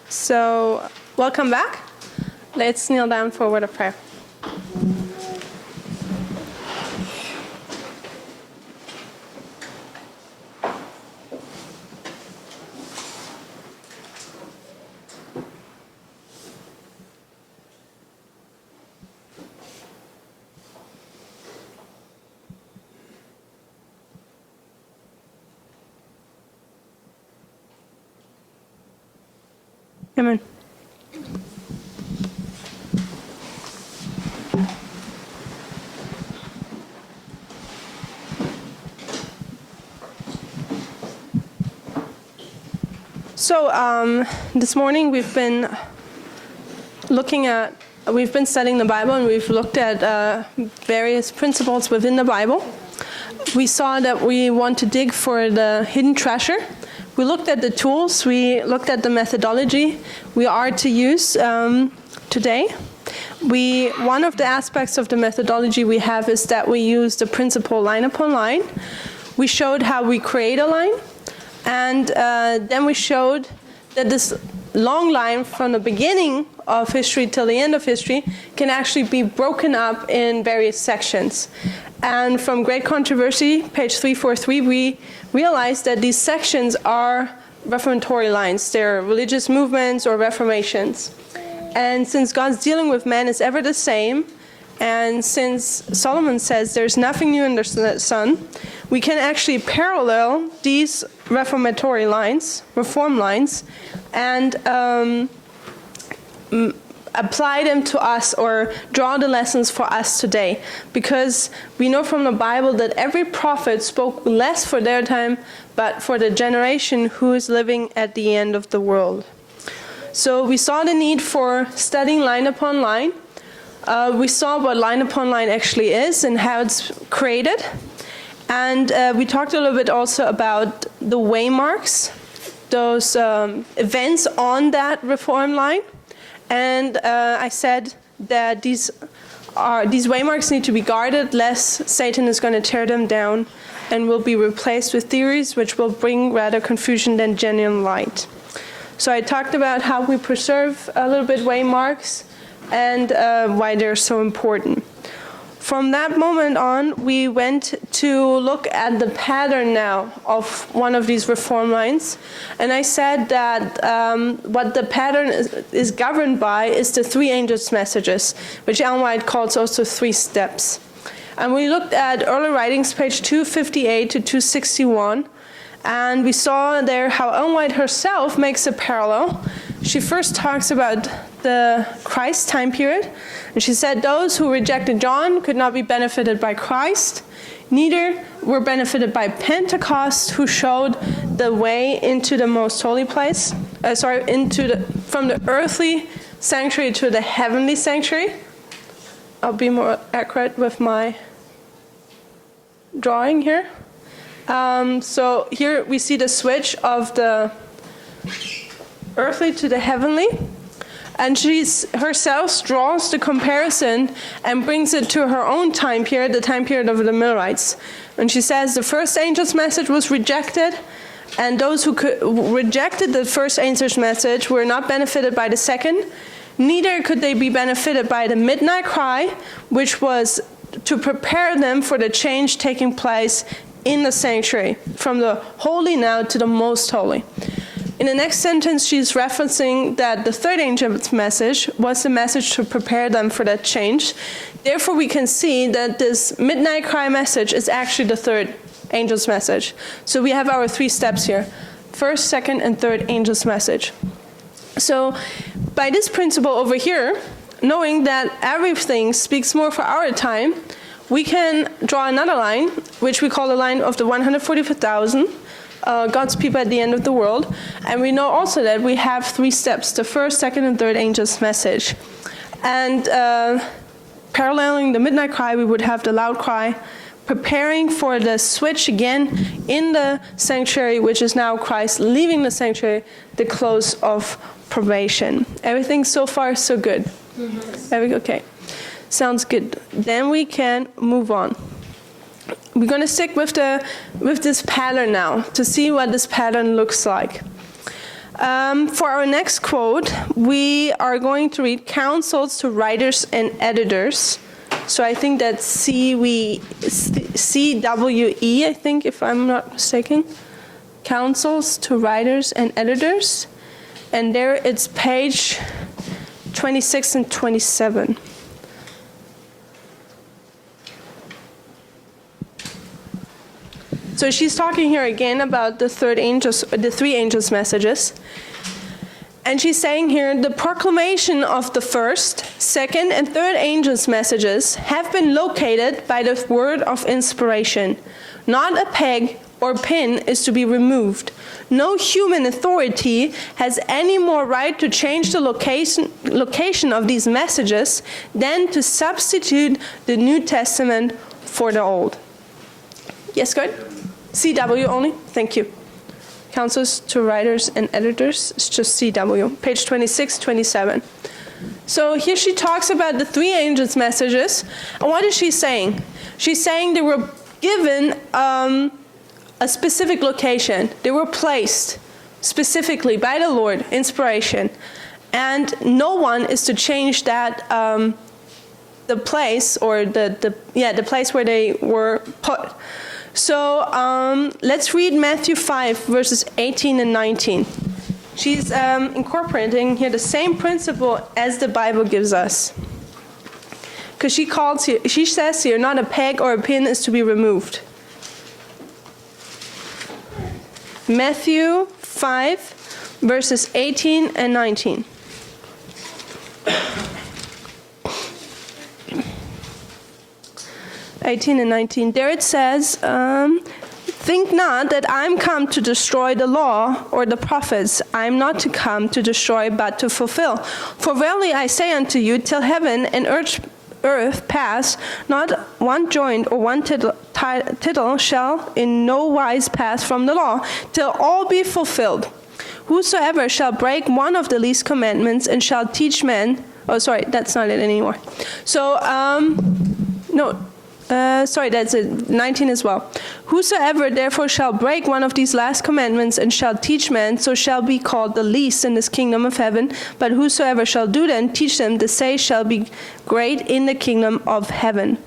So, welcome back. Let's kneel down for a word of prayer. Amen. So this morning we've been studying the Bible, and we've looked at various principles within the Bible. We saw that we want to dig for the hidden treasure. We looked at the tools, we looked at the methodology we are to use today. One of the aspects of the methodology we have is that we use the principle line upon line. We showed how we create a line, and then we showed that this long line from the beginning of history till the end of history can actually be broken up in various sections. And from Great Controversy, page 343, we realized that these sections are reformatory lines. They're religious movements or reformations. And since God's dealing with man is ever the same, and since Solomon says there's nothing new under the sun, we can actually parallel these reformatory lines, reform lines, and apply them to us or draw the lessons for us today. Because we know from the Bible that every prophet spoke less for their time, but for the generation who is living at the end of the world. So we saw the need for studying line upon line. We saw what line upon line actually is and how it's created. And we talked a little bit also about the waymarks, those events on that reform line. And I said that these waymarks need to be guarded, lest Satan is going to tear them down and will be replaced with theories which will bring rather confusion than genuine light. So I talked about how we preserve a little bit waymarks and why they're so important. From that moment on, we went to look at the pattern now of one of these reform lines. And I said that what the pattern is governed by is the three angels' messages, which Ellen White calls also 3 steps. And we looked at early writings, page 258 to 261. And we saw there how Ellen White herself makes a parallel. She first talks about the Christ time period. And she said those who rejected John could not be benefited by Christ. Neither were benefited by Pentecost, who showed the way into the most holy place. From the earthly sanctuary to the heavenly sanctuary. I'll be more accurate with my drawing here. So here we see the switch of the earthly to the heavenly. And she herself draws the comparison and brings it to her own time period, the time period of the Millerites. And she says the first angel's message was rejected, and those who rejected the first angel's message were not benefited by the second. Neither could they be benefited by the midnight cry, which was to prepare them for the change taking place in the sanctuary, from the holy now to the most holy. In the next sentence, she's referencing that the third angel's message was the message to prepare them for that change. Therefore, we can see that this midnight cry message is actually the third angel's message. So we have our 3 steps here. First, second, and third angel's message. So by this principle over here, knowing that everything speaks more for our time, we can draw another line, which we call the line of the 144,000. God's people at the end of the world. And we know also that we have 3 steps, the first, second, and third angel's message. And paralleling the midnight cry, we would have the loud cry, preparing for the switch again in the sanctuary, which is now Christ leaving the sanctuary, the close of probation. Everything so far so good? Mm-hmm. Okay, sounds good. Then we can move on. We're going to stick with this pattern now to see what this pattern looks like. For our next quote, we are going to read counsels to writers and editors. So I think that's CWE, I think, if I'm not mistaken. Counsels to writers and editors. And there it's page 26 and 27. So she's talking here again about the three angels' messages. And she's saying here, the proclamation of the first, second, and third angels' messages have been located by the word of inspiration. Not a peg or pin is to be removed. No human authority has any more right to change the location of these messages than to substitute the New Testament for the Old. Yes, good? CW only? Thank you. Counsels to writers and editors, it's just CW, page 26, 27. So here she talks about the three angels' messages. And what is she saying? She's saying they were given a specific location. They were placed specifically by the Lord, inspiration. And no one is to change that, the place, or the place where they were put. So let's read Matthew 5, verses 18 and 19. She's incorporating here the same principle as the Bible gives us. Because she says here, not a peg or a pin is to be removed. Matthew 5, verses 18 and 19. 18 and 19. There it says, think not that I'm come to destroy the law or the prophets. I'm not to come to destroy, but to fulfill. For verily I say unto you, till heaven and earth pass, not one joint or one tittle shall in no wise pass from the law, till all be fulfilled. Whosoever shall break one of the least commandments and shall teach men, oh sorry, that's not it anymore. So, that's it, 19 as well. Whosoever therefore shall break one of these last commandments and shall teach men, so shall be called the least in this kingdom of heaven. But whosoever shall do them, teach them, the same shall be great in the kingdom of heaven.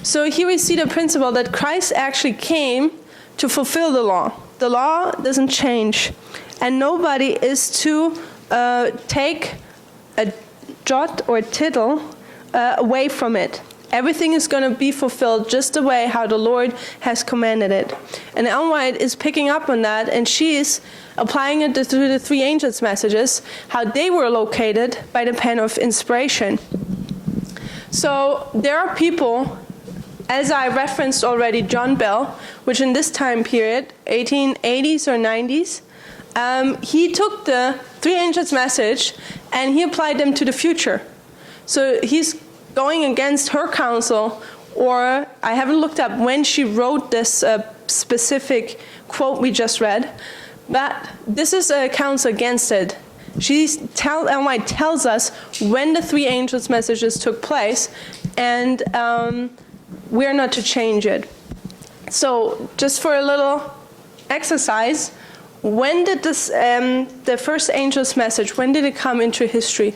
So here we see the principle that Christ actually came to fulfill the law. The law doesn't change. And nobody is to take a jot or tittle away from it. Everything is going to be fulfilled just the way how the Lord has commanded it. And Ellen White is picking up on that, and she is applying it to the three angels' messages, how they were located by the pen of inspiration. So there are people, as I referenced already, John Bell, which in this time period, 1880s or 90s, he took the three angels' message and he applied them to the future. So he's going against her counsel, or I haven't looked up when she wrote this specific quote we just read, but this is a counsel against it. Ellen White tells us when the three angels' messages took place, and we're not to change it. So just for a little exercise, when did this, the first angel's message, when did it come into history?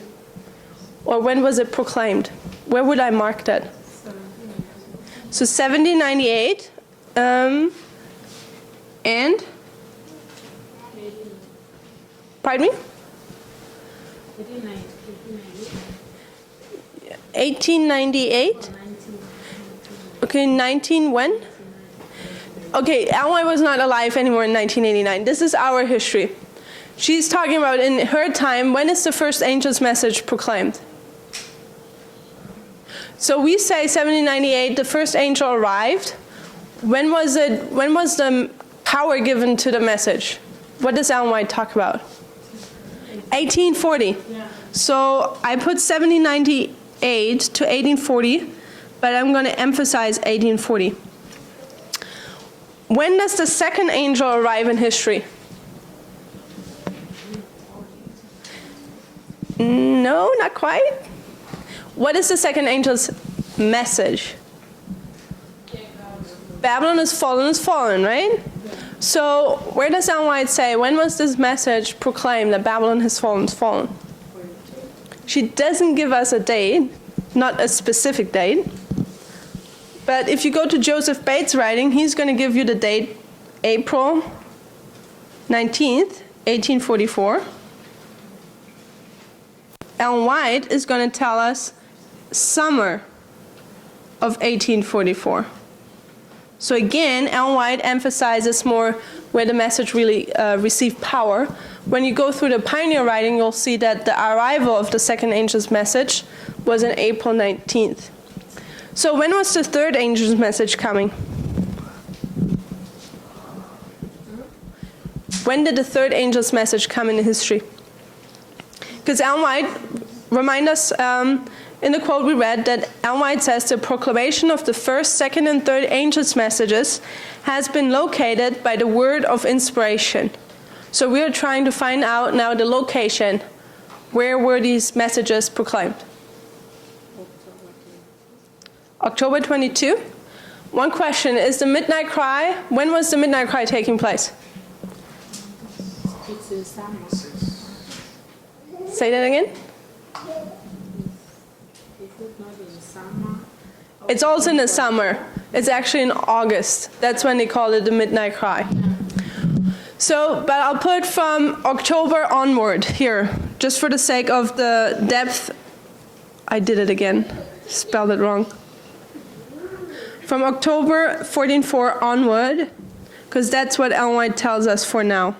Or when was it proclaimed? Where would I mark that? So 1798, and? Pardon me? 1898? Okay, 19 when? Okay, Ellen White was not alive anymore in 1989. This is our history. She's talking about in her time, when is the first angel's message proclaimed? So we say 1798, the first angel arrived. When was the power given to the message? What does Ellen White talk about? 1840. Yeah. So I put 1798 to 1840, but I'm going to emphasize 1840. When does the second angel arrive in history? No, not quite. What is the second angel's message? Babylon is fallen, right? So where does Ellen White say, when was this message proclaimed that Babylon has fallen? She doesn't give us a date, not a specific date. But if you go to Joseph Bates' writing, he's going to give you the date April 19th, 1844. Ellen White is going to tell us summer of 1844. So again, Ellen White emphasizes more where the message really received power. When you go through the pioneer writing, you'll see that the arrival of the second angel's message was on April 19th. So when was the third angel's message coming? When did the third angel's message come in history? Because Ellen White reminds us in the quote we read that Ellen White says the proclamation of the first, second, and third angels' messages has been located by the word of inspiration. So we are trying to find out now the location. Where were these messages proclaimed? October 22. One question, is the midnight cry, when was the midnight cry taking place? It's in summer. Say that again? It's also in the summer. It's actually in August. That's when they call it the midnight cry. So, but I'll put from October onward here, just for the sake of the depth. I did it again. Spelled it wrong. From October 14:4 onward, because that's what Ellen White tells us for now.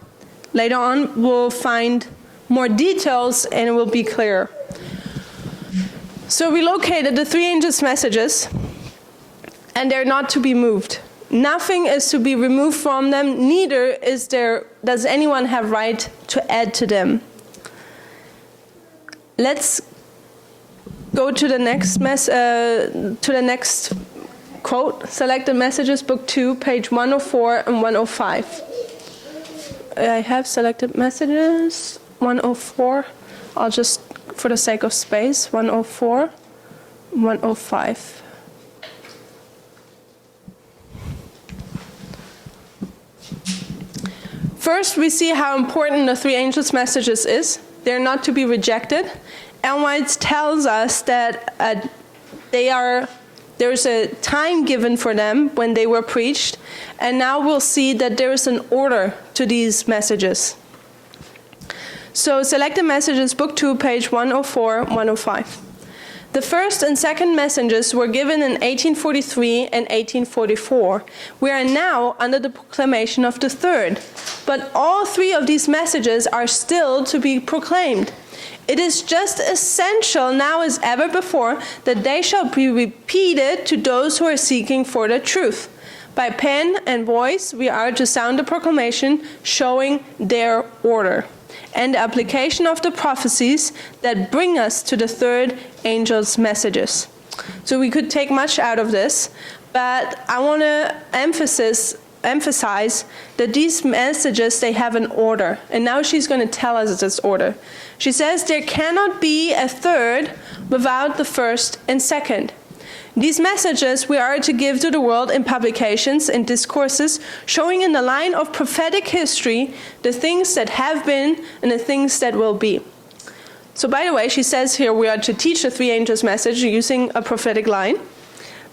Later on, we'll find more details and it will be clearer. So we located the three angels' messages, and they're not to be moved. Nothing is to be removed from them, neither does anyone have right to add to them. Let's go to the next quote. Selected Messages, Book 2, page 104 and 105. I have selected messages, 104. I'll just, for the sake of space, 104, 105. First, we see how important the three angels' messages is. They're not to be rejected. Ellen White tells us that there's a time given for them when they were preached, and now we'll see that there is an order to these messages. So Selected Messages, Book 2, page 104, 105. The first and second messages were given in 1843 and 1844. We are now under the proclamation of the third, but all three of these messages are still to be proclaimed. It is just essential now as ever before that they shall be repeated to those who are seeking for the truth. By pen and voice, we are to sound the proclamation showing their order and the application of the prophecies that bring us to the third angel's messages. So we could take much out of this, but I want to emphasize that these messages, they have an order. And now she's going to tell us this order. She says there cannot be a third without the first and second. These messages we are to give to the world in publications and discourses, showing in the line of prophetic history the things that have been and the things that will be. So by the way, she says here we are to teach the three angels' message using a prophetic line.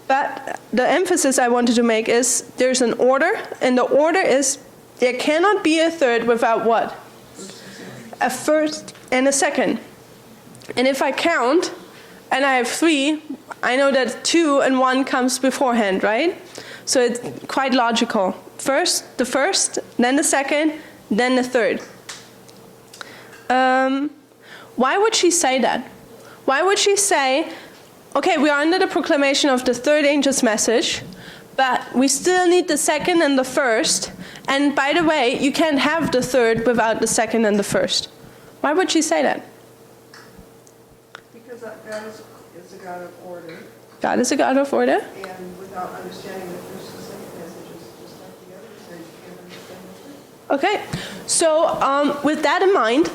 But the emphasis I wanted to make is there's an order, and the order is there cannot be a third without what? A first and a second. And if I count, and I have three, I know that 2 and 1 comes beforehand, right? So it's quite logical. First, the first, then the second, then the third. Why would she say that? Why would she say, okay, we are under the proclamation of the third angel's message, but we still need the second and the first, and by the way, you can't have the third without the second and the first. Why would she say that? Because God is a God of order. God is a God of order. And without understanding the first and second messages, just like the others, then you can't understand the third. Okay, so with that in mind,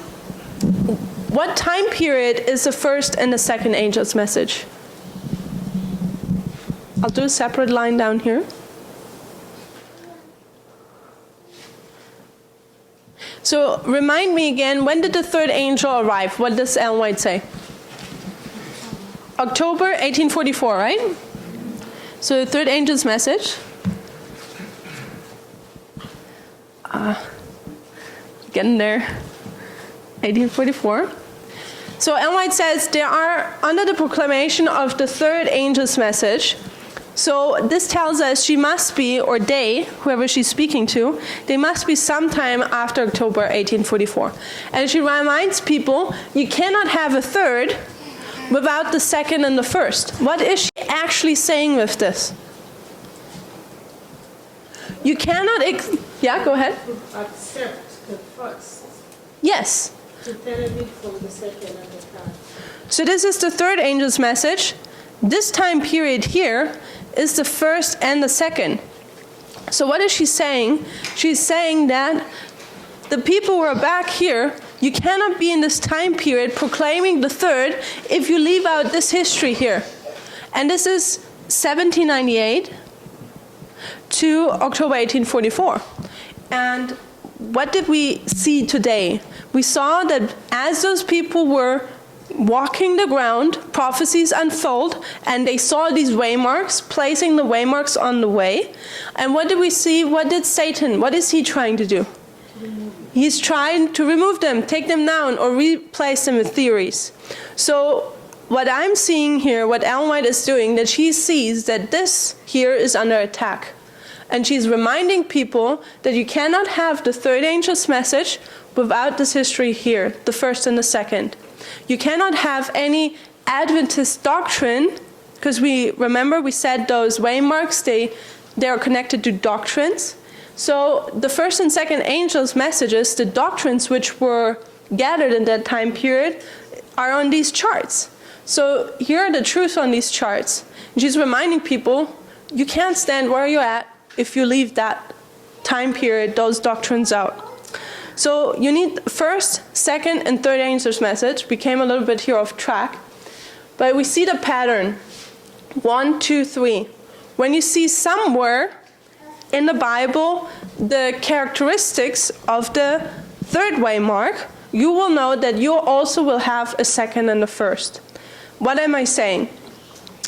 what time period is the first and the second angel's message? I'll do a separate line down here. So remind me again, when did the third angel arrive? What does Ellen White say? October 1844, right? So the third angel's message. Getting there. 1844. So Ellen White says they are under the proclamation of the third angel's message. So this tells us she must be, or they, whoever she's speaking to, they must be sometime after October 1844. And she reminds people, you cannot have a third without the second and the first. What is she actually saying with this? You cannot, yeah, go ahead. Accept the first. Yes. To benefit from the second and the third. So this is the third angel's message. This time period here is the first and the second. So what is she saying? She's saying that the people who are back here, you cannot be in this time period proclaiming the third if you leave out this history here. And this is 1798 to October 1844. And what did we see today? We saw that as those people were walking the ground, prophecies unfold, and they saw these waymarks, placing the waymarks on the way. And what did we see? What did Satan, what is he trying to do? He's trying to remove them, take them down, or replace them with theories. So what I'm seeing here, what Ellen White is doing, that she sees that this here is under attack. And she's reminding people that you cannot have the third angel's message without this history here, the first and the second. You cannot have any Adventist doctrine, because we said those waymarks, they are connected to doctrines. So the first and second angels' messages, the doctrines which were gathered in that time period, are on these charts. So here are the truths on these charts. And she's reminding people, you can't stand where you're at if you leave that time period, those doctrines out. So you need first, second, and third angel's message. We came a little bit here off track. But we see the pattern. 1, 2, 3. When you see somewhere in the Bible the characteristics of the third waymark, you will know that you also will have a second and a first. What am I saying?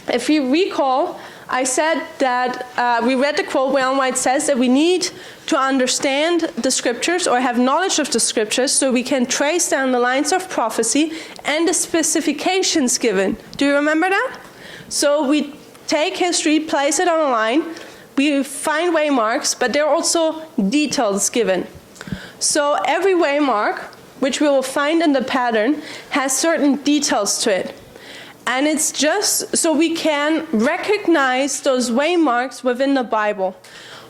If you recall, I said that we read the quote where Ellen White says that we need to understand the scriptures or have knowledge of the scriptures so we can trace down the lines of prophecy and the specifications given. Do you remember that? So we take history, place it on a line, we find waymarks, but there are also details given. So every waymark, which we will find in the pattern, has certain details to it. And it's just so we can recognize those waymarks within the Bible.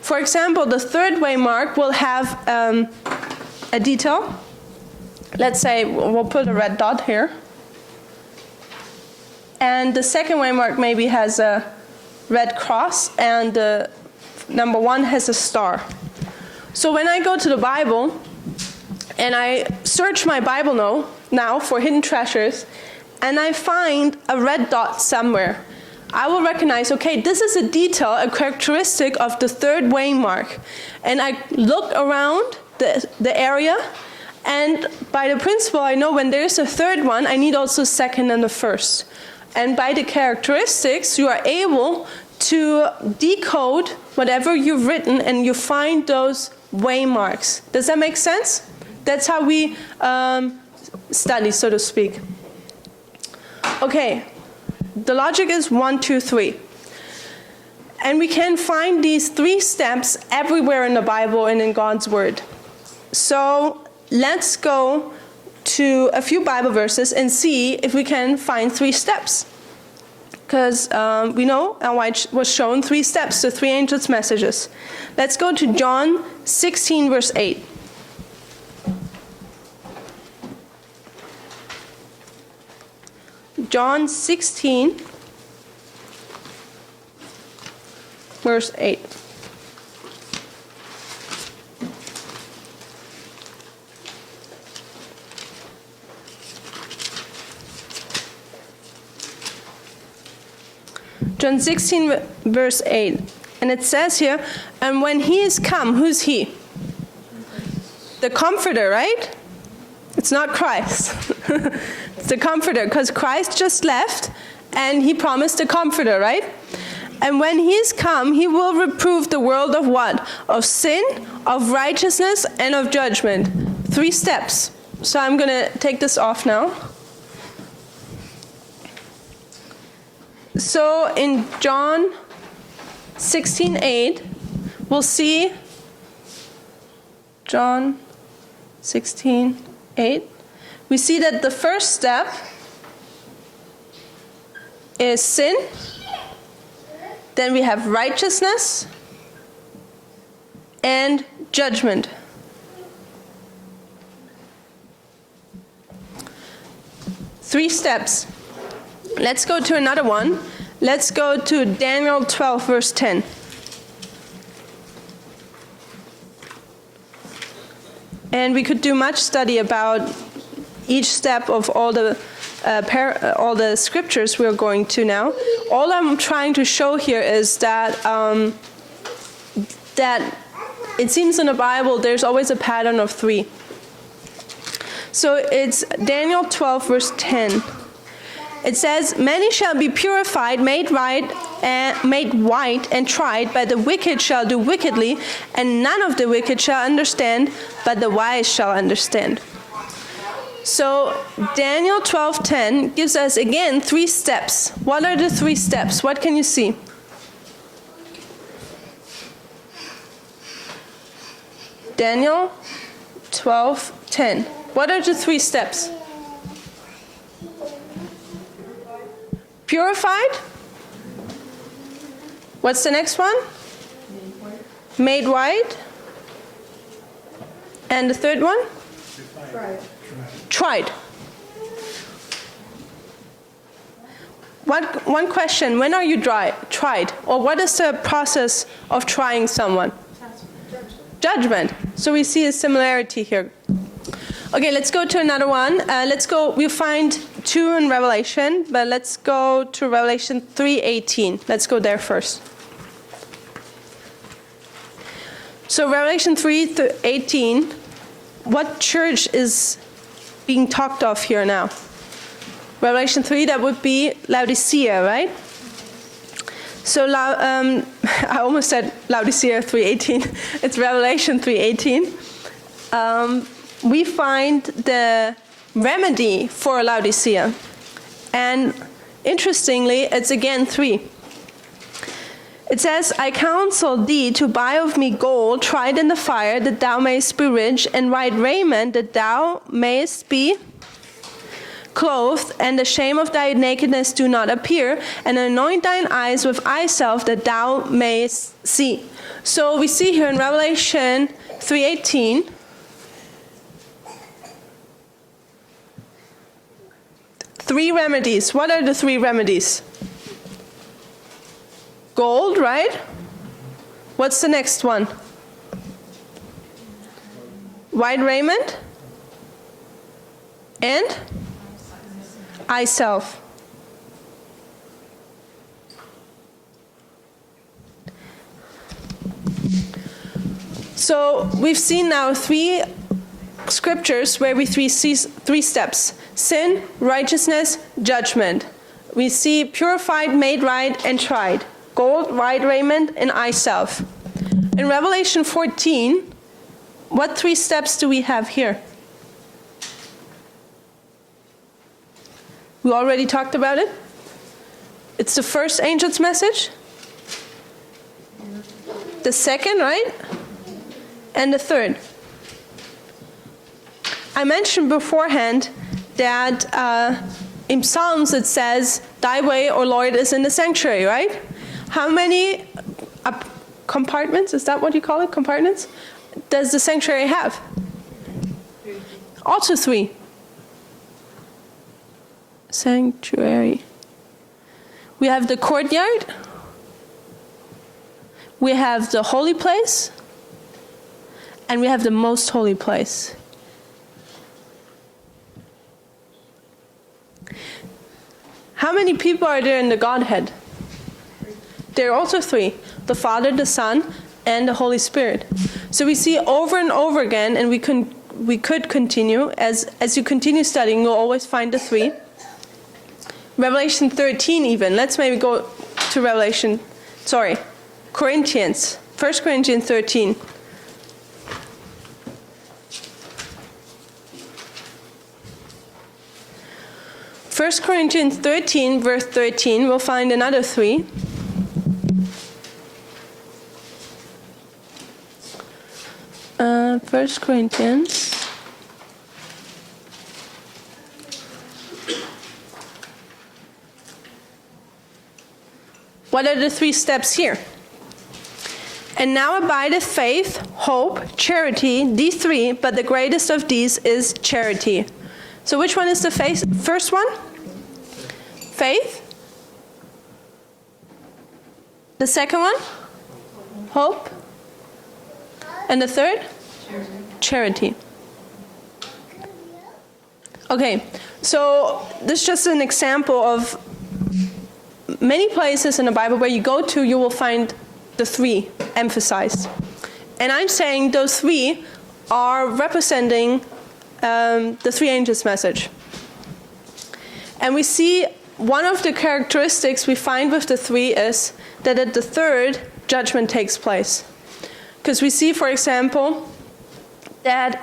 For example, the third waymark will have a detail. Let's say we'll put a red dot here. And the second waymark maybe has a red cross, and the number 1 has a star. So when I go to the Bible, and I search my Bible now for hidden treasures, and I find a red dot somewhere, I will recognize, okay, this is a detail, a characteristic of the third waymark. And I look around the area, and by the principle, I know when there's a third one, I need also a second and a first. And by the characteristics, you are able to decode whatever you've written, and you find those waymarks. Does that make sense? That's how we study, so to speak. Okay, the logic is 1, 2, 3. And we can find these 3 steps everywhere in the Bible and in God's Word. So let's go to a few Bible verses and see if we can find 3 steps. Because we know Ellen White was shown 3 steps, the 3 angels' messages. Let's go to John 16, verse 8. John 16, verse 8. John 16, verse 8. And it says here, and when he is come, who's he? the Comforter, right? It's not Christ. It's the Comforter, because Christ just left, and he promised a Comforter, right? And when he's come, he will reprove the world of what? Of sin, of righteousness, and of judgment. 3 steps. So I'm going to take this off now. So in John 16:8, we'll see John 16:8. We see that the first step is sin. Then we have righteousness and judgment. Three steps. Let's go to another one. Let's go to Daniel 12, verse 10. And we could do much study about each step of all the scriptures we're going to now. All I'm trying to show here is that that it seems in the Bible there's always a pattern of 3. So it's Daniel 12, verse 10. It says, "Many shall be purified, made white, and tried, but the wicked shall do wickedly, and none of the wicked shall understand, but the wise shall understand." So Daniel 12:10 gives us again 3 steps. What are the 3 steps? What can you see? Daniel 12:10. What are the 3 steps? Purified. What's the next one? Made white. And the third one? Tried. One question, when are you tried? Or what is the process of trying someone? Judgment. So we see a similarity here. Okay, let's go to another one. We'll find 2 in Revelation, but let's go to Revelation 3:18. Let's go there first. So Revelation 3:18, what church is being talked of here now? Revelation 3, that would be Laodicea, right? So I almost said Laodicea 3:18. It's Revelation 3:18. We find the remedy for Laodicea. And interestingly, it's again 3. It says, "I counsel thee to buy of me gold tried in the fire, that thou mayest be rich, and white raiment, that thou mayest be clothed, and the shame of thy nakedness do not appear, and anoint thine eyes with eye salve, that thou mayest see." So we see here in Revelation 3:18, three remedies. What are the 3 remedies? Gold, right? What's the next one? White raiment? And? Eye salve. So we've seen now 3 scriptures where we see 3 steps: sin, righteousness, judgment. We see purified, made right, and tried. Gold, white raiment, and eye salve. In Revelation 14, what 3 steps do we have here? We already talked about it. It's the first angel's message. The second, right? And the third. I mentioned beforehand that in Psalms it says, "Thy way, O Lord, is in the sanctuary," right? How many compartments, is that what you call it, compartments, does the sanctuary have? Also 3. Sanctuary. We have the courtyard. We have the holy place. And we have the most holy place. How many people are there in the Godhead? There are also 3. The Father, the Son, and the Holy Spirit. So we see over and over again, and we could continue, as you continue studying, you'll always find the 3. Revelation 13 even. Let's maybe go to Corinthians. 1 Corinthians 13. First Corinthians 13, verse 13, we'll find another 3. First Corinthians. What are the 3 steps here? And now abideth faith, hope, charity, these 3, but the greatest of these is charity. So which one is the first one? Faith. The second one? Hope. And the third? Charity. Okay, so this is just an example of many places in the Bible where you go to, you will find the 3 emphasized. And I'm saying those 3 are representing the 3 angels' message. And we see one of the characteristics we find with the 3 is that at the 3rd, judgment takes place. Because we see, for example, that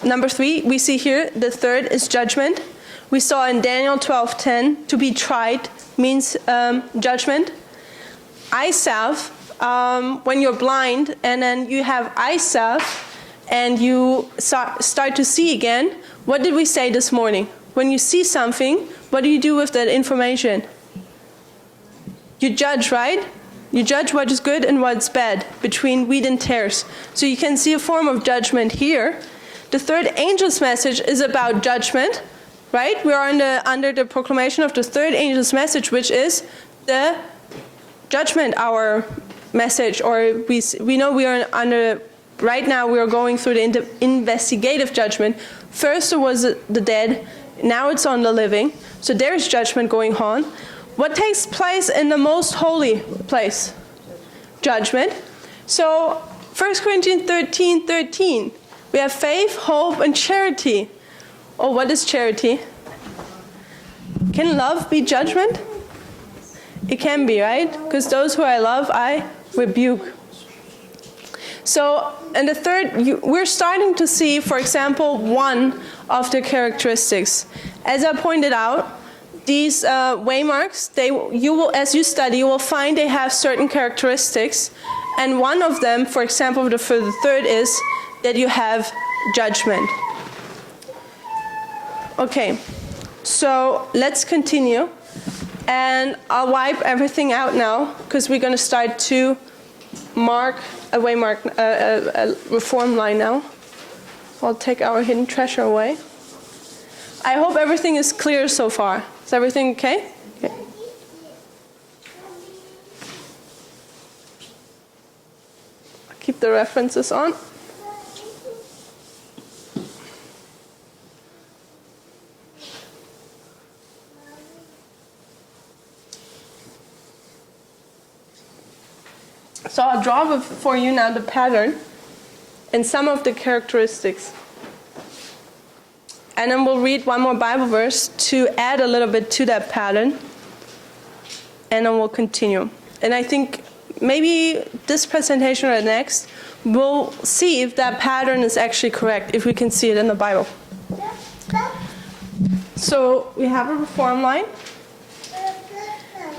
number 3, we see here, the 3rd is judgment. We saw in Daniel 12:10, to be tried means judgment. Eye salve, when you're blind and then you have eye salve and you start to see again, what did we say this morning? When you see something, what do you do with that information? You judge, right? You judge what is good and what's bad, between wheat and tares. So you can see a form of judgment here. The 3rd angel's message is about judgment, right? We are under the proclamation of the 3rd angel's message, which is the judgment hour message. Or we know we are under, right now we are going through the investigative judgment. First it was the dead, now it's on the living. So there's judgment going on. What takes place in the most holy place? Judgment. So 1 Corinthians 13:13. We have faith, hope, and charity. Oh, what is charity? Can love be judgment? It can be, right? Because those who I love, I rebuke. So, and the 3rd, we're starting to see, for example, one of the characteristics. As I pointed out, these waymarks, you will, as you study, you will find they have certain characteristics. And one of them, for example, for the 3rd is that you have judgment. Okay, so let's continue. And I'll wipe everything out now, because we're going to start to mark a reform line now. I'll take our hidden treasure away. I hope everything is clear so far. Is everything okay? Okay. I'll keep the references on. So I'll draw for you now the pattern and some of the characteristics. And then we'll read one more Bible verse to add a little bit to that pattern. And then we'll continue. And I think maybe this presentation or next, we'll see if that pattern is actually correct, if we can see it in the Bible. So we have a reform line.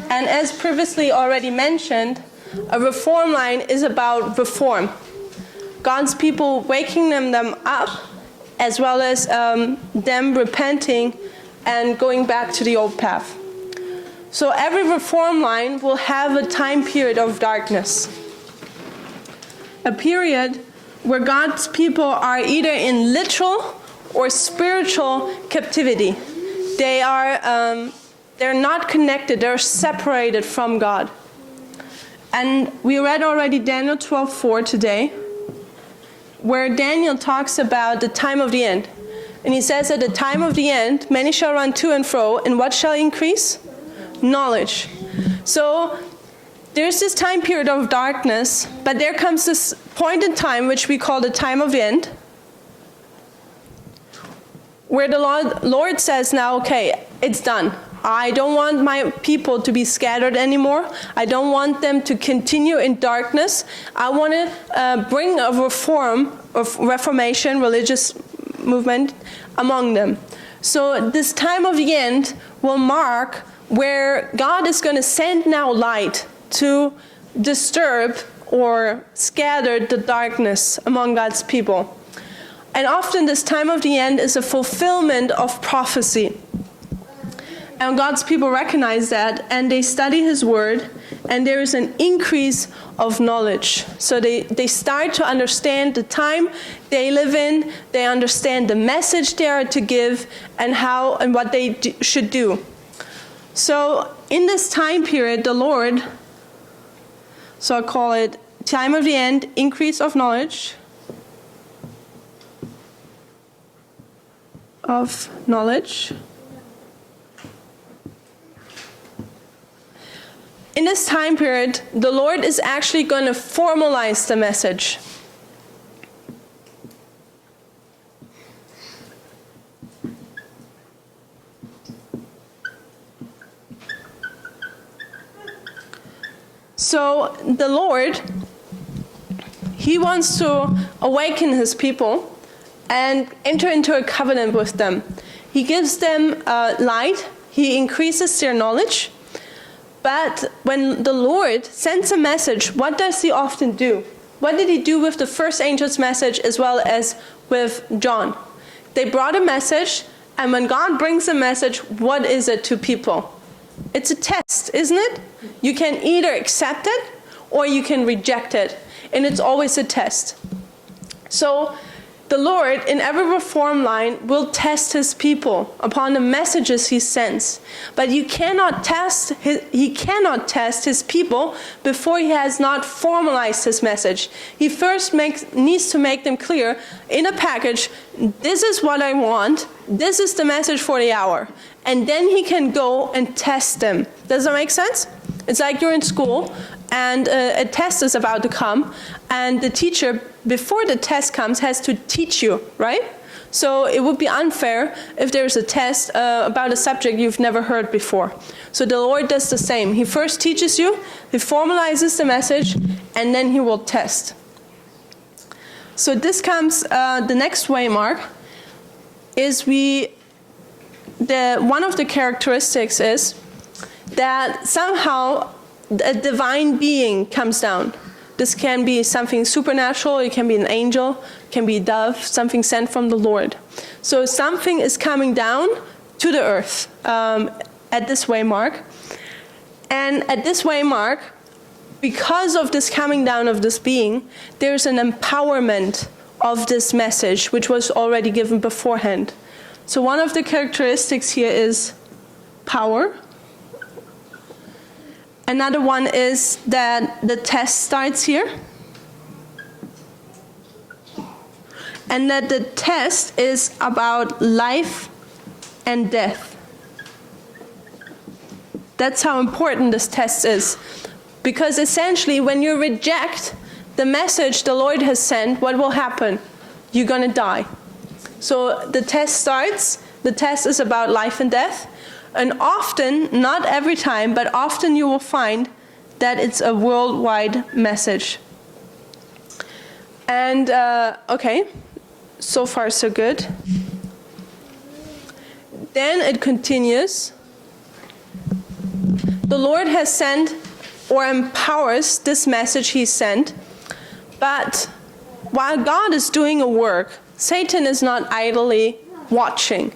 And as previously already mentioned, a reform line is about reform. God's people waking them up, as well as them repenting and going back to the old path. So every reform line will have a time period of darkness. A period where God's people are either in literal or spiritual captivity. They're not connected, they're separated from God. And we read already Daniel 12:4 today, where Daniel talks about the time of the end. And he says, at the time of the end, many shall run to and fro, and what shall increase? Knowledge. So there's this time period of darkness, but there comes this point in time which we call the time of the end, where the Lord says now, okay, it's done. I don't want my people to be scattered anymore. I don't want them to continue in darkness. I want to bring a reformation, religious movement among them. So this time of the end will mark where God is going to send now light to disturb or scatter the darkness among God's people. And often this time of the end is a fulfillment of prophecy. And God's people recognize that, and they study His Word, and there is an increase of knowledge. So they start to understand the time they live in, they understand the message they are to give, and how and what they should do. So in this time period, the Lord, so I call it time of the end, increase of knowledge. In this time period, the Lord is actually going to formalize the message. So the Lord, He wants to awaken His people and enter into a covenant with them. He gives them light. He increases their knowledge. But when the Lord sends a message, what does He often do? What did He do with the first angel's message as well as with John? They brought a message, and when God brings a message, what is it to people? It's a test, isn't it? You can either accept it or you can reject it. And it's always a test. So the Lord, in every reform line, will test His people upon the messages He sends. But He cannot test His people before He has not formalized His message. He first needs to make them clear in a package, this is what I want, this is the message for the hour. And then He can go and test them. Does that make sense? It's like you're in school and a test is about to come, and the teacher, before the test comes, has to teach you, right? So it would be unfair if there's a test about a subject you've never heard before. So the Lord does the same. He first teaches you, He formalizes the message, and then He will test. So this comes, the next waymark is one of the characteristics is that somehow a divine being comes down. This can be something supernatural, it can be an angel, it can be a dove, something sent from the Lord. So something is coming down to the earth at this waymark. And at this waymark, because of this coming down of this being, there's an empowerment of this message, which was already given beforehand. So one of the characteristics here is power. Another one is that the test starts here. And that the test is about life and death. That's how important this test is. Because essentially, when you reject the message the Lord has sent, what will happen? You're going to die. So the test starts. The test is about life and death. And often, not every time, but often you will find that it's a worldwide message. And, okay, so far so good. Then it continues. The Lord has sent or empowers this message He sent. But while God is doing a work, Satan is not idly watching.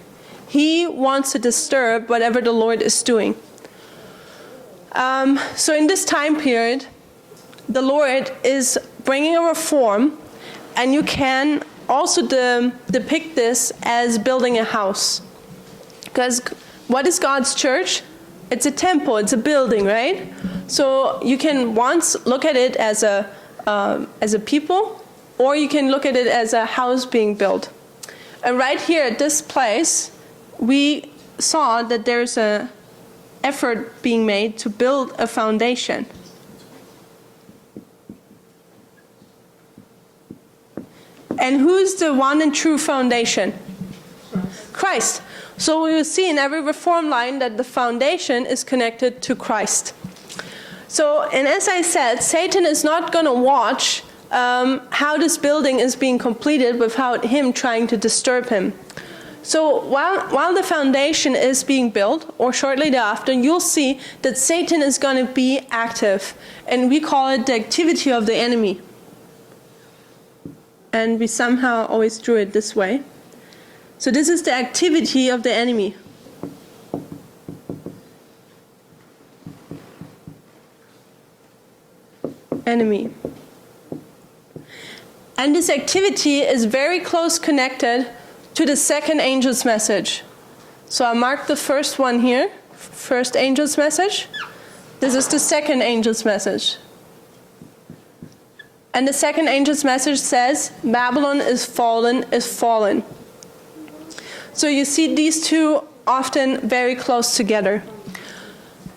He wants to disturb whatever the Lord is doing. So in this time period, the Lord is bringing a reform, and you can also depict this as building a house. Because what is God's church? It's a temple, it's a building, right? So you can once look at it as a people, or you can look at it as a house being built. And right here at this place, we saw that there's an effort being made to build a foundation. And who's the one and true foundation? Christ. So we will see in every reform line that the foundation is connected to Christ. So, and as I said, Satan is not going to watch how this building is being completed without him trying to disturb him. So while the foundation is being built, or shortly thereafter, you'll see that Satan is going to be active. And we call it the activity of the enemy. And we somehow always drew it this way. So this is the activity of the enemy. Enemy. And this activity is very close connected to the second angel's message. So I marked the first one here, first angel's message. This is the second angel's message. And the second angel's message says, Babylon is fallen, is fallen. So you see these two often very close together.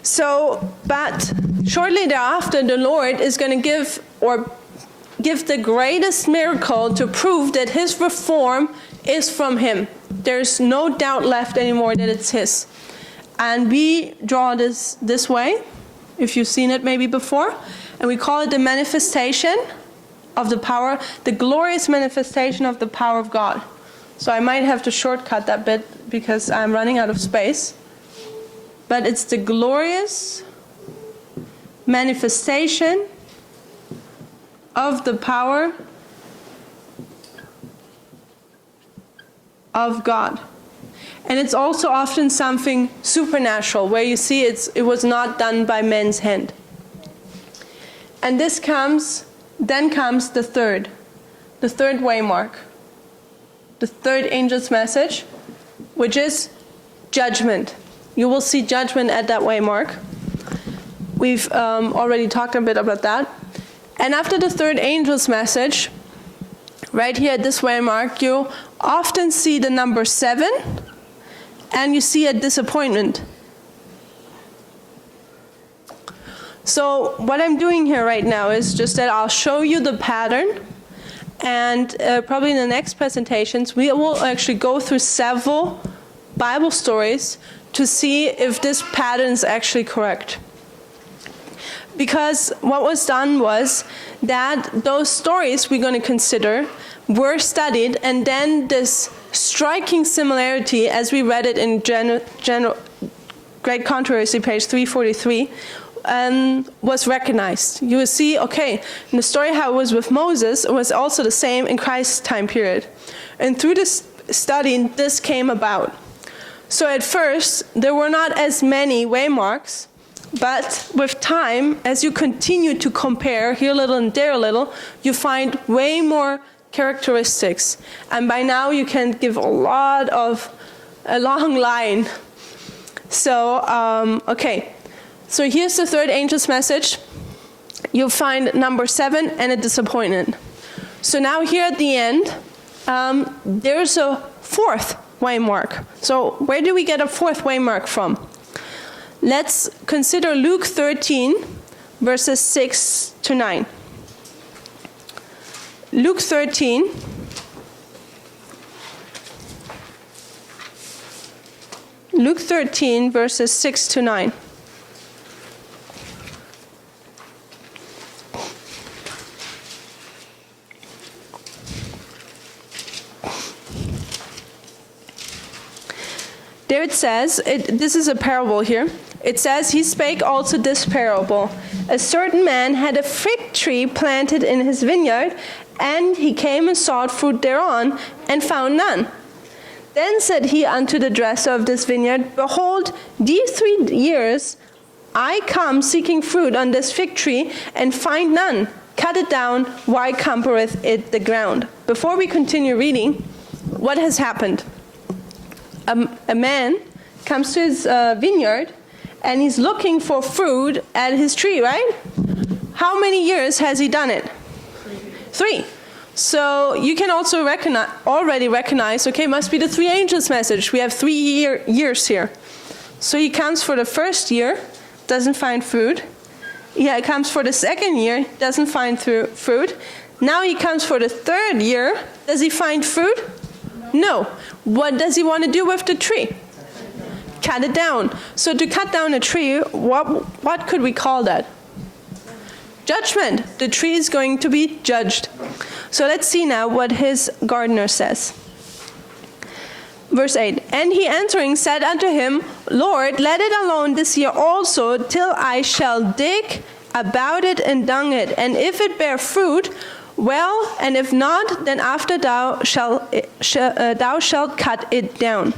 So, but shortly thereafter, the Lord is going to give the greatest miracle to prove that his reform is from him. There's no doubt left anymore that it's his. And we draw this way, if you've seen it maybe before, and we call it the manifestation of the power, the glorious manifestation of the power of God. So I might have to shortcut that bit because I'm running out of space. But it's the glorious manifestation of the power of God. And it's also often something supernatural, where you see it was not done by men's hand. And then comes the third waymark, the third angel's message, which is judgment. You will see judgment at that waymark. We've already talked a bit about that. And after the third angel's message, right here at this waymark, you often see the number 7, and you see a disappointment. So what I'm doing here right now is just that I'll show you the pattern, and probably in the next presentations, we will actually go through several Bible stories to see if this pattern is actually correct. Because what was done was that those stories we're going to consider were studied, and then this striking similarity, as we read it in Great Controversy, page 343, was recognized. You will see, okay, in the story how it was with Moses, it was also the same in Christ's time period. And through this study, this came about. So at first, there were not as many waymarks, but with time, as you continue to compare here a little and there a little, you find way more characteristics. And by now, you can give a long line. So, okay. So here's the third angel's message. You'll find number 7 and a disappointment. So now here at the end, there's a fourth waymark. So where do we get a fourth waymark from? Let's consider Luke 13, verses 6 to 9. Luke 13. Luke 13, verses 6 to 9. There it says, this is a parable here. It says, he spake also this parable. A certain man had a fig tree planted in his vineyard, and he came and sought fruit thereon, and found none. Then said he unto the dresser of this vineyard, Behold, these 3 years I come seeking fruit on this fig tree, and find none. Cut it down, why cumbereth it the ground? Before we continue reading, what has happened? A man comes to his vineyard, and he's looking for fruit at his tree, right? How many years has he done it? 3. So you can also already recognize, okay, must be the 3 angels' message. We have 3 years here. So he comes for the first year, doesn't find fruit. He comes for the second year, doesn't find fruit. Now he comes for the third year. Does he find fruit? No. What does he want to do with the tree? Cut it down. So to cut down a tree, what could we call that? Judgment. The tree is going to be judged. So let's see now what his gardener says. Verse 8, and he answering said unto him, Lord, let it alone this year also, till I shall dig about it and dung it. And if it bear fruit, well, and if not, then after thou shalt cut it down.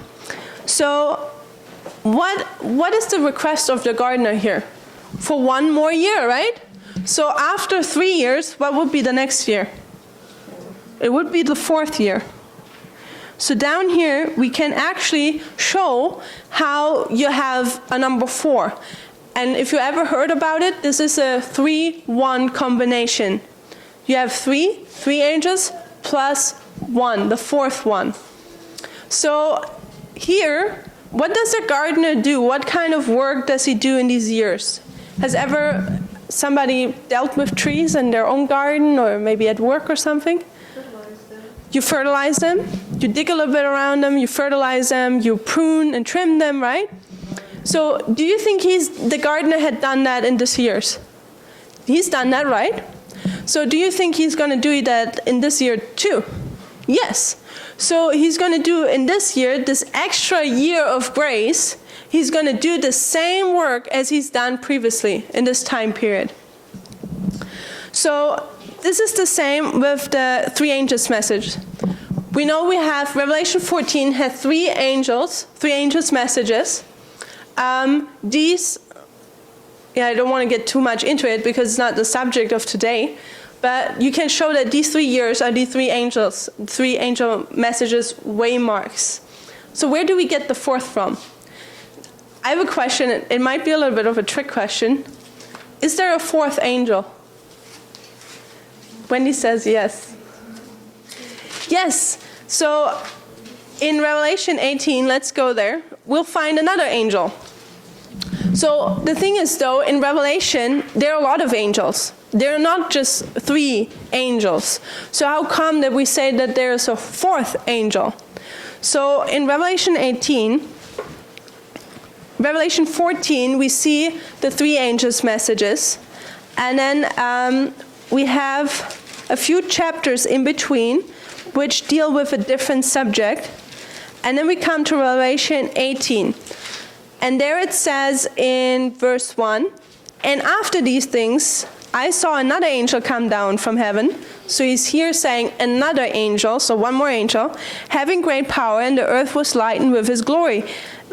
So what is the request of the gardener here? For one more year, right? So after 3 years, what would be the next year? It would be the fourth year. So down here, we can actually show how you have a number 4. And if you ever heard about it, this is a 3-1 combination. You have three angels plus 1, the fourth one. So here, what does a gardener do? What kind of work does he do in these years? Has ever somebody dealt with trees in their own garden or maybe at work or something? You fertilize them, you dig a little bit around them, you fertilize them, you prune and trim them, right? So do you think the gardener had done that in these years? He's done that, right? So do you think he's going to do that in this year too? Yes. So he's going to do in this year, this extra year of grace, he's going to do the same work as he's done previously in this time period. So this is the same with the 3 angels message. We know we have, Revelation 14 has 3 angels messages. I don't want to get too much into it because it's not the subject of today, but you can show that these 3 years are the 3 angel messages waymarks. So where do we get the 4th from? I have a question, it might be a little bit of a trick question. Is there a 4th angel? Wendy says yes. Yes. So in Revelation 18, let's go there, we'll find another angel. So the thing is, though, in Revelation, there are a lot of angels. There are not just 3 angels. So how come that we say that there is a 4th angel? So in Revelation 14, we see the 3 angels' messages. And then we have a few chapters in between which deal with a different subject. And then we come to Revelation 18. And there it says in verse 1, and after these things, I saw another angel come down from heaven. So he's here saying another angel, so one more angel, having great power, and the earth was lightened with his glory.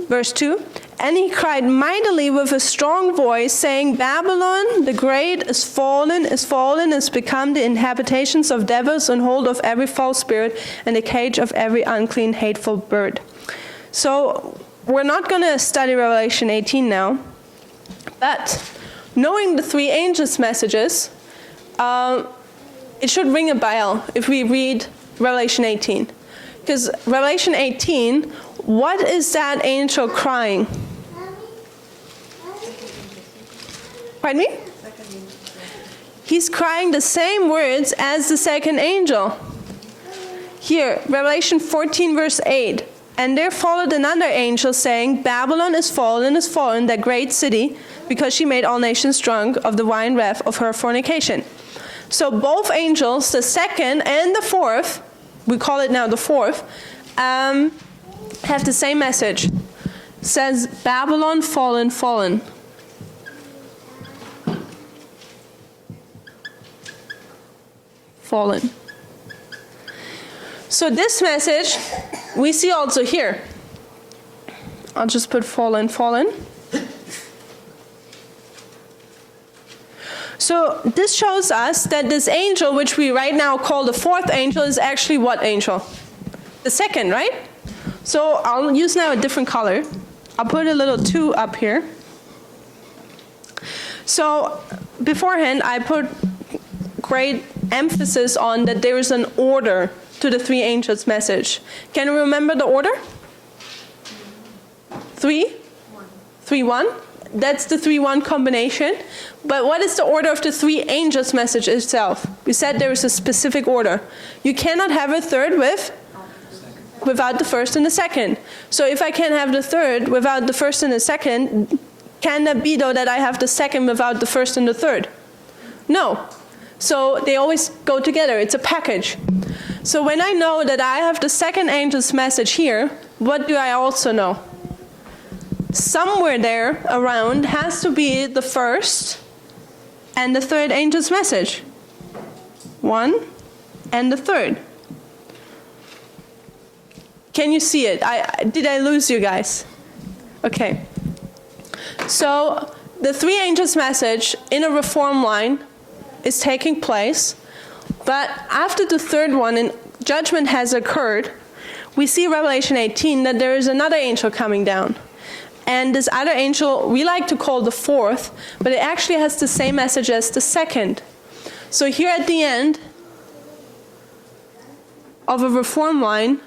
Verse 2, and he cried mightily with a strong voice, saying, Babylon the great is fallen, is become the inhabitations of devils, and hold of every false spirit, and the cage of every unclean, hateful bird. So we're not going to study Revelation 18 now, but knowing the 3 angels' messages, it should ring a bell if we read Revelation 18. Because Revelation 18, what is that angel crying? Pardon me? He's crying the same words as the second angel. Here, Revelation 14, verse 8. And there followed another angel saying, Babylon is fallen, that great city, because she made all nations drunk of the wine wrath of her fornication. So both angels, the second and the fourth, we call it now the fourth, have the same message. It says, Babylon fallen. Fallen. So this message we see also here. I'll just put fallen. So this shows us that this angel, which we right now call the 4th angel, is actually what angel? The second, right? So I'll use now a different color. I'll put a little 2 up here. So beforehand, I put great emphasis on that there is an order to the 3 angels' message. Can you remember the order? 3? 1. that's the 3-1 combination. But what is the order of the 3 angels' message itself? We said there is a specific order. You cannot have a third without the first and the second. So if I can't have the third without the first and the second, can that be though that I have the second without the first and the third? No. So they always go together. It's a package. So when I know that I have the second angel's message here, what do I also know? Somewhere there around has to be the first and the third angel's message. 1 and the third. Can you see it? Did I lose you guys? Okay. So the 3 angels' message in a reform line is taking place, but after the third one and judgment has occurred, we see Revelation 18 that there is another angel coming down. And this other angel we like to call the fourth, but it actually has the same message as the second. So here at the end of a reform line,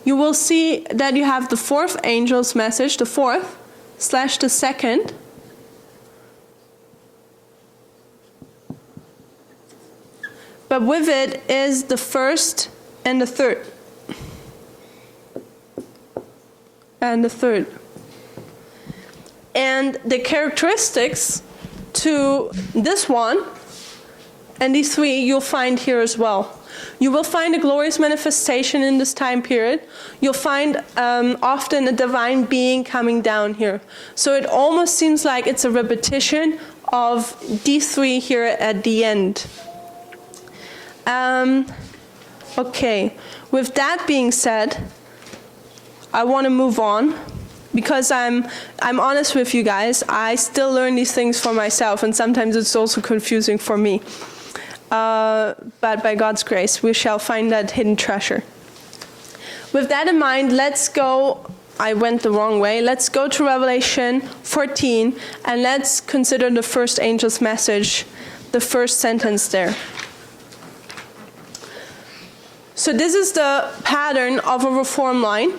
you will see that you have the fourth angel's message, the fourth / the second. But with it is the first and the third. And the third. And the characteristics to this one and these 3 you'll find here as well. You will find a glorious manifestation in this time period. You'll find often a divine being coming down here. So it almost seems like it's a repetition of these 3 here at the end. Okay, with that being said, I want to move on because I'm honest with you guys. I still learn these things for myself, and sometimes it's also confusing for me. But by God's grace, we shall find that hidden treasure. With that in mind, let's go. I went the wrong way. Let's go to Revelation 14, and let's consider the first angel's message, the first sentence there. So this is the pattern of a reform line.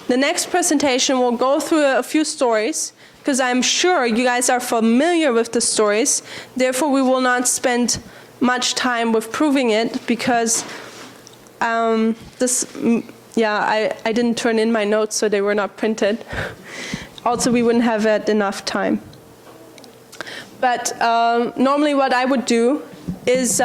The next presentation will go through a few stories, because I'm sure you guys are familiar with the stories. Therefore, we will not spend much time with proving it, because I didn't turn in my notes, so they were not printed. Also, we wouldn't have had enough time. But normally what I would do is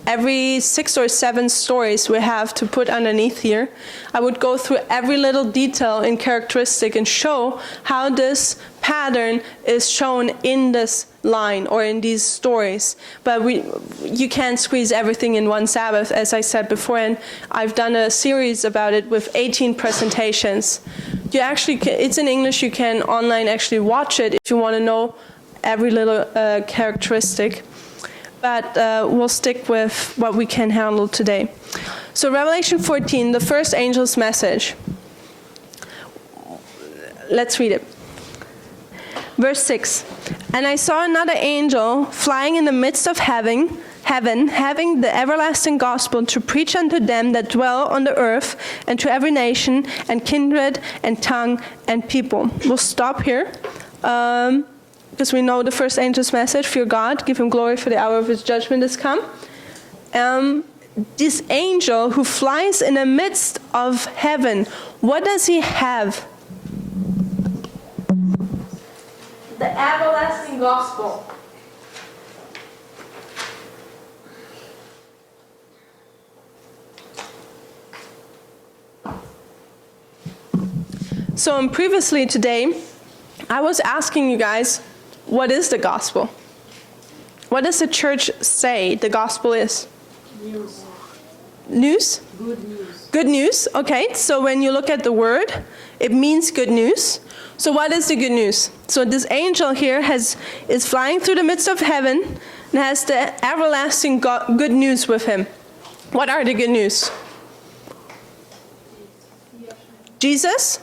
every 6 or 7 stories we have to put underneath here, I would go through every little detail and characteristic and show how this pattern is shown in this line or in these stories. But you can't squeeze everything in one Sabbath, as I said before, and I've done a series about it with 18 presentations. It's in English, you can online actually watch it if you want to know every little characteristic. But we'll stick with what we can handle today. So Revelation 14, the first angel's message. Let's read it. Verse 6. And I saw another angel flying in the midst of heaven, having the everlasting gospel to preach unto them that dwell on the earth, and to every nation and kindred and tongue and people. We'll stop here. Because we know the first angel's message, fear God, give him glory, for the hour of his judgment is come. This angel who flies in the midst of heaven, what does he have? The everlasting gospel. So previously today, I was asking you guys, what is the gospel? What does the church say the gospel is? News. News? Good news. Good news, okay. So when you look at the word, it means good news. So what is the good news? So this angel here is flying through the midst of heaven and has the everlasting good news with him. What are the good news? Jesus?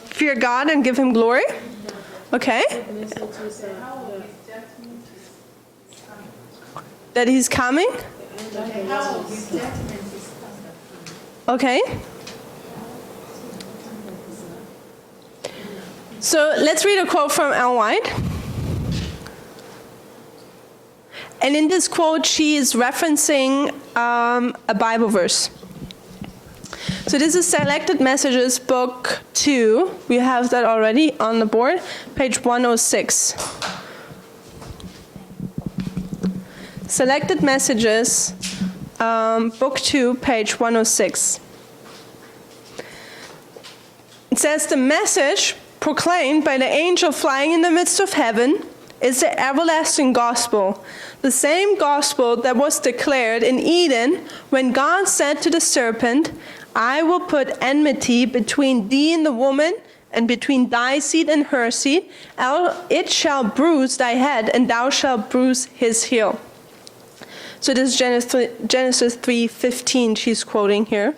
Fear God and give him glory. Okay. That he's coming. Okay. So let's read a quote from Ellen White. And in this quote, she is referencing a Bible verse. So this is Selected Messages, Book 2. We have that already on the board, page 106. Selected Messages, Book 2, page 106. It says, the message proclaimed by the angel flying in the midst of heaven is the everlasting gospel, the same gospel that was declared in Eden when God said to the serpent, I will put enmity between thee and the woman, and between thy seed and her seed. It shall bruise thy head, and thou shalt bruise his heel. So this is Genesis 3:15 she's quoting here.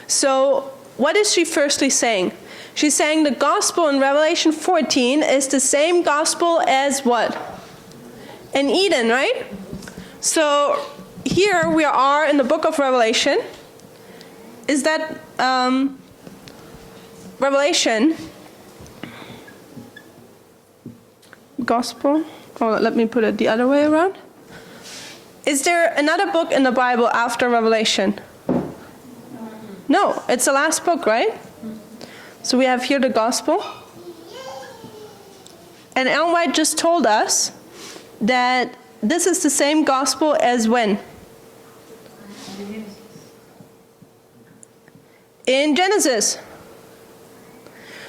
So what is she firstly saying? She's saying the gospel in Revelation 14 is the same gospel as what? In Eden, right? So here we are in the book of Revelation. Is that Revelation? Gospel? Oh, let me put it the other way around. Is there another book in the Bible after Revelation? No, it's the last book, right? So we have here the gospel. And Ellen White just told us that this is the same gospel as when? In Genesis.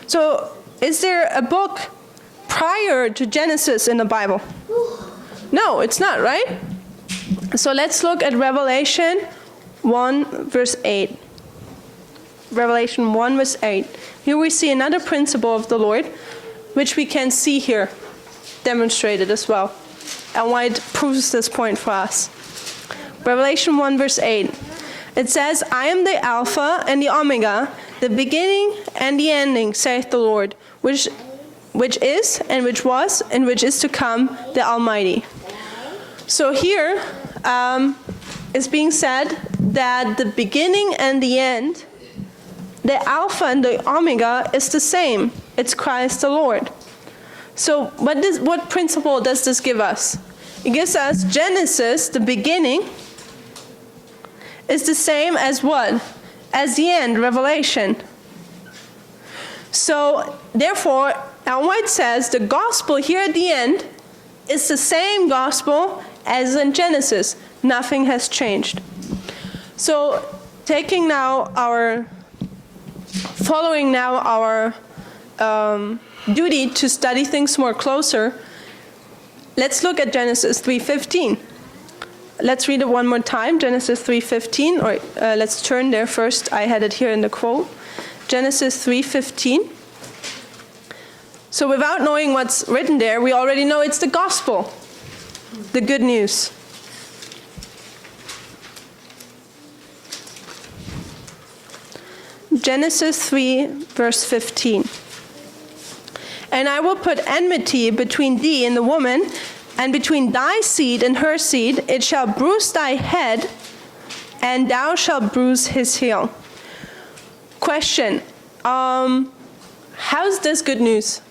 So is there a book prior to Genesis in the Bible? No, it's not, right? So let's look at Revelation 1 verse 8. Revelation 1 verse 8. Here we see another principle of the Lord, which we can see here demonstrated as well. And White proves this point for us. Revelation 1 verse 8. It says, I am the Alpha and the Omega, the beginning and the ending, saith the Lord, which is, and which was, and which is to come, the Almighty. So here it's being said that the beginning and the end, the Alpha and the Omega, is the same. It's Christ the Lord. So what principle does this give us? It gives us Genesis, the beginning, is the same as what? As the end, Revelation. So therefore, Ellen White says the gospel here at the end is the same gospel as in Genesis. Nothing has changed. So following now our duty to study things more closer, let's look at Genesis 3:15. Let's read it one more time, Genesis 3:15, or let's turn there first. I had it here in the quote. Genesis 3:15. So without knowing what's written there, we already know it's the gospel, the good news. Genesis 3, verse 15. And I will put enmity between thee and the woman, and between thy seed and her seed. It shall bruise thy head, and thou shalt bruise his heel. Question. How's this good news?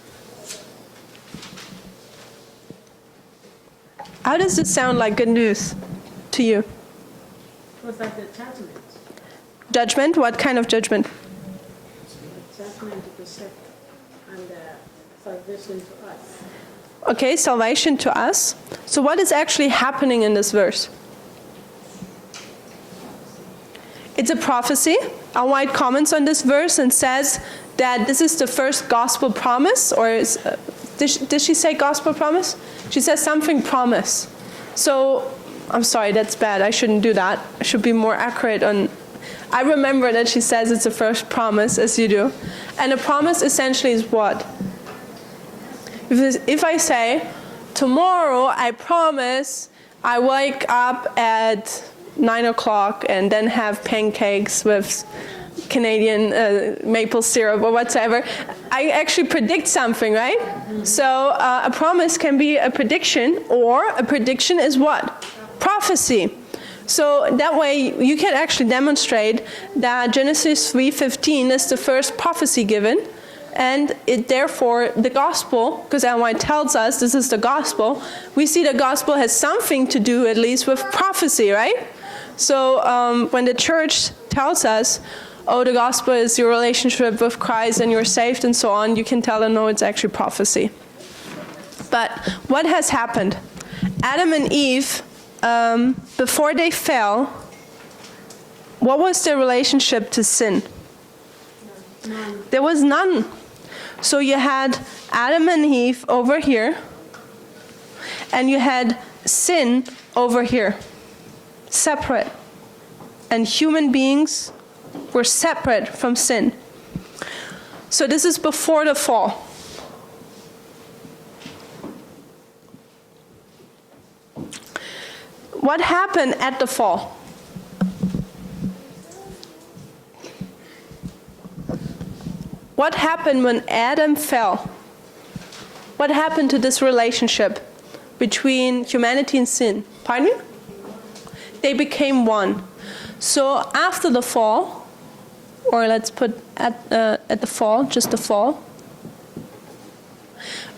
How does it sound like good news to you? Was like the judgment. Judgment? What kind of judgment? Judgment to protect and salvation to us. Okay, salvation to us. So what is actually happening in this verse? It's a prophecy. Ellen White comments on this verse and says that this is the first gospel promise, or did she say gospel promise? She says something promise. So, I'm sorry, that's bad. I shouldn't do that. I should be more accurate on... I remember that she says it's the first promise, as you do. And a promise essentially is what? If I say, tomorrow I promise I wake up at 9 o'clock and then have pancakes with Canadian maple syrup or whatever, I actually predict something, right? So a promise can be a prediction, or a prediction is what? Prophecy. So that way you can actually demonstrate that Genesis 3:15 is the first prophecy given, And therefore, the gospel, because Ellen White tells us this is the gospel, we see the gospel has something to do at least with prophecy, right? So when the church tells us, oh, the gospel is your relationship with Christ and you're saved and so on, you can tell them, no, it's actually prophecy. But what has happened? Adam and Eve, before they fell, what was their relationship to sin? None. There was none. So you had Adam and Eve over here, and you had sin over here, separate. And human beings were separate from sin. So this is before the fall. What happened at the fall? What happened when Adam fell? What happened to this relationship between humanity and sin? Pardon me? They became one. So after the fall, or let's put at the fall, just the fall,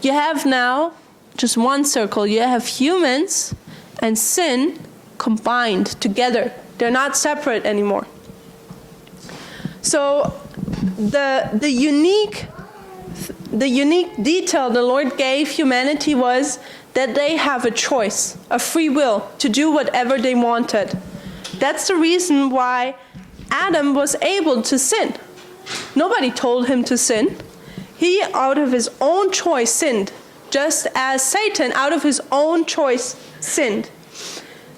you have now just one circle. You have humans and sin combined together. They're not separate anymore. So the unique detail the Lord gave humanity was that they have a choice, a free will to do whatever they wanted. That's the reason why Adam was able to sin. Nobody told him to sin. He, out of his own choice, sinned, just as Satan, out of his own choice, sinned.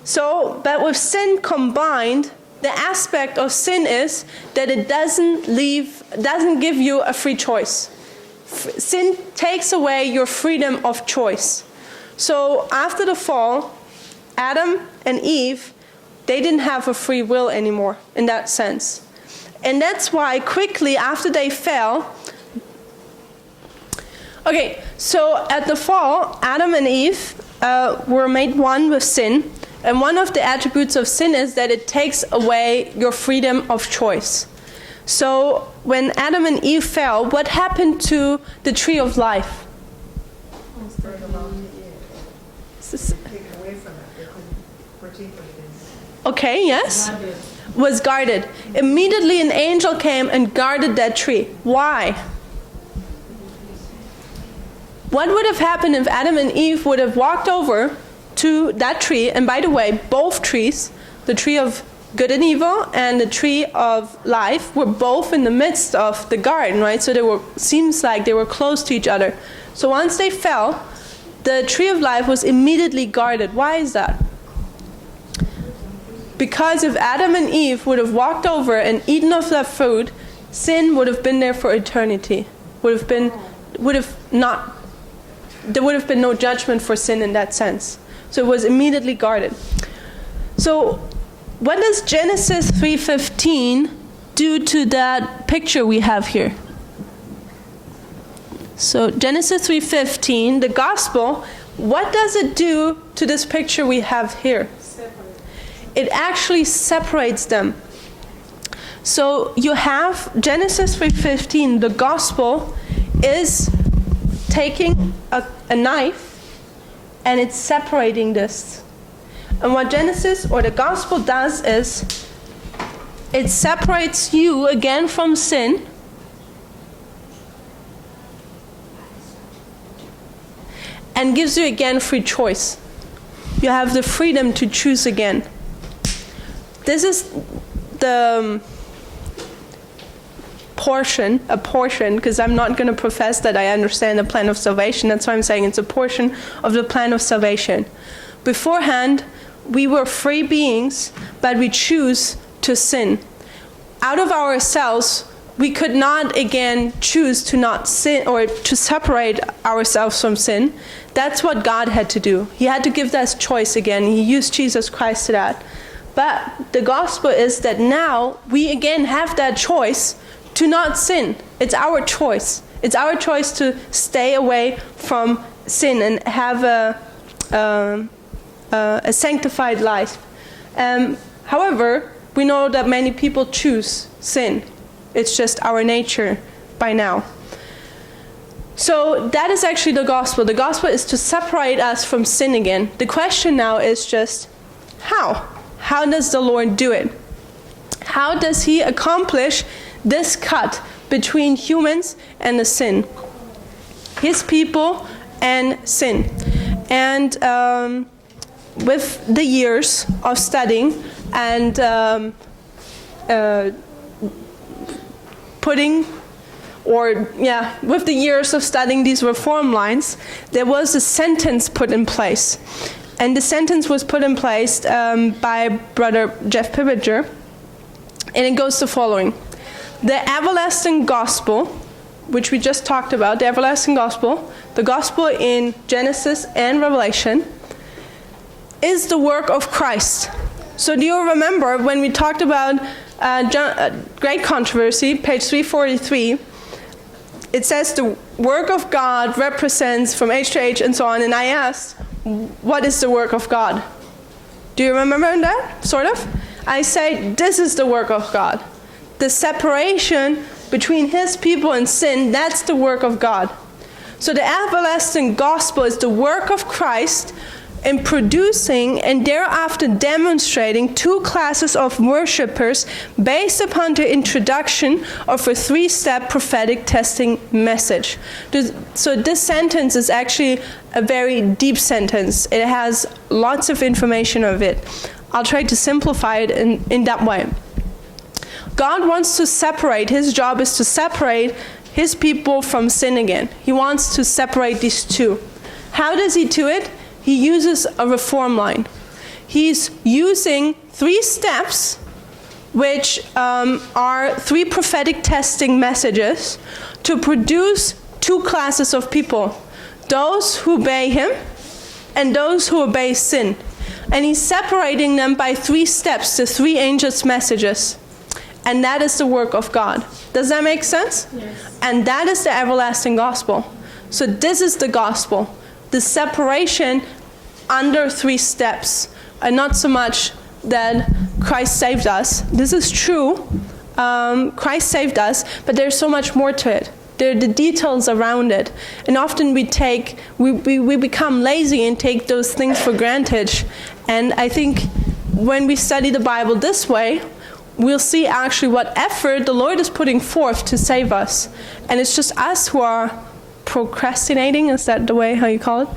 So, but with sin combined, the aspect of sin is that it doesn't give you a free choice. Sin takes away your freedom of choice. So after the fall, Adam and Eve, they didn't have a free will anymore in that sense. And that's why quickly after they fell, okay, so at the fall, Adam and Eve were made one with sin. And one of the attributes of sin is that it takes away your freedom of choice. So when Adam and Eve fell, what happened to the tree of life? Taken away from it, they couldn't partake of it. Okay, yes? Guarded. Was guarded. Immediately an angel came and guarded that tree. Why? What would have happened if Adam and Eve would have walked over to that tree? And by the way, both trees, the tree of good and evil and the tree of life, were both in the midst of the garden, right? So seems like they were close to each other. So once they fell, the tree of life was immediately guarded. Why is that? Because if Adam and Eve would have walked over and eaten of that food, sin would have been there for eternity. There would have been no judgment for sin in that sense. So it was immediately guarded. So what does Genesis 3:15 do to that picture we have here? So Genesis 3:15, the gospel, what does it do to this picture we have here? Separate. It actually separates them. So you have Genesis 3:15, the gospel is taking a knife and it's separating this. And what Genesis or the gospel does is it separates you again from sin. And gives you again free choice. You have the freedom to choose again. This is the portion, because I'm not going to profess that I understand the plan of salvation. That's why I'm saying it's a portion of the plan of salvation. Beforehand, we were free beings, but we choose to sin. Out of ourselves, we could not again choose to not sin or to separate ourselves from sin. That's what God had to do. He had to give us choice again. He used Jesus Christ to that. But the gospel is that now we again have that choice to not sin. It's our choice. It's our choice to stay away from sin and have a sanctified life. However, we know that many people choose sin. It's just our nature by now. So that is actually the gospel. The gospel is to separate us from sin again. The question now is just how? How does the Lord do it? How does he accomplish this cut between humans and the sin? His people and sin. And with the years of studying and with the years of studying these reform lines, there was a sentence put in place. And the sentence was put in place by Brother Jeff Pivager. And it goes the following. The everlasting gospel, which we just talked about, the everlasting gospel, the gospel in Genesis and Revelation, is the work of Christ. So do you remember when we talked about Great Controversy, page 343, it says the work of God represents from age to age and so on, and I asked, what is the work of God? Do you remember that, sort of? I say, this is the work of God. The separation between his people and sin, that's the work of God. So the everlasting gospel is the work of Christ in producing and thereafter demonstrating two classes of worshippers based upon the introduction of a three-step prophetic testing message. So this sentence is actually a very deep sentence. It has lots of information of it. I'll try to simplify it in that way. God wants to separate, his job is to separate his people from sin again. He wants to separate these two. How does he do it? He uses a reform line. He's using 3 steps, which are 3 prophetic testing messages, to produce 2 classes of people. Those who obey him and those who obey sin. And he's separating them by 3 steps, the 3 angels' messages. And that is the work of God. Does that make sense? Yes. And that is the everlasting gospel. So this is the gospel. The separation under 3 steps. And not so much that Christ saved us. This is true. Christ saved us, but there's so much more to it. There are the details around it. And often we become lazy and take those things for granted. And I think when we study the Bible this way, we'll see actually what effort the Lord is putting forth to save us. And it's just us who are procrastinating. Is that the way how you call it?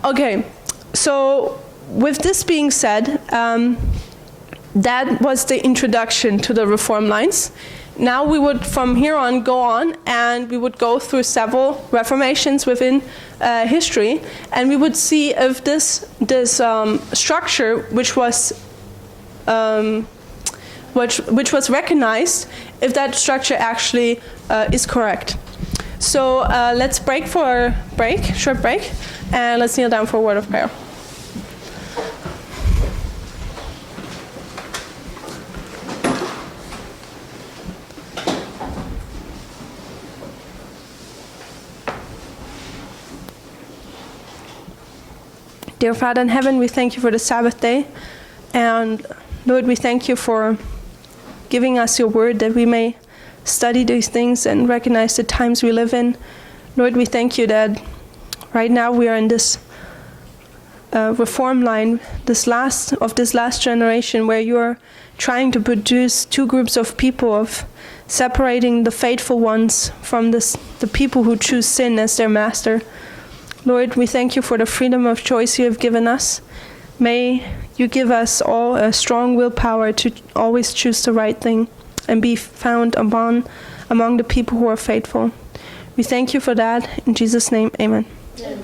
Okay, so with this being said, that was the introduction to the reform lines. Now we would from here on go on and we would go through several reformations within history, and we would see if this structure which was recognized, if that structure actually is correct. So let's break for a short break, and let's kneel down for a word of prayer. Dear Father in heaven, we thank you for the Sabbath day, and Lord, we thank you for giving us your word that we may study these things and recognize the times we live in. Lord, we thank you that right now we are in this reform line, this last generation, where you are trying to produce 2 groups of people, of separating the faithful ones from the people who choose sin as their master. Lord, we thank you for the freedom of choice you have given us. May you give us all a strong willpower to always choose the right thing and be found among the people who are faithful. We thank you for that. In Jesus' name, amen. Amen.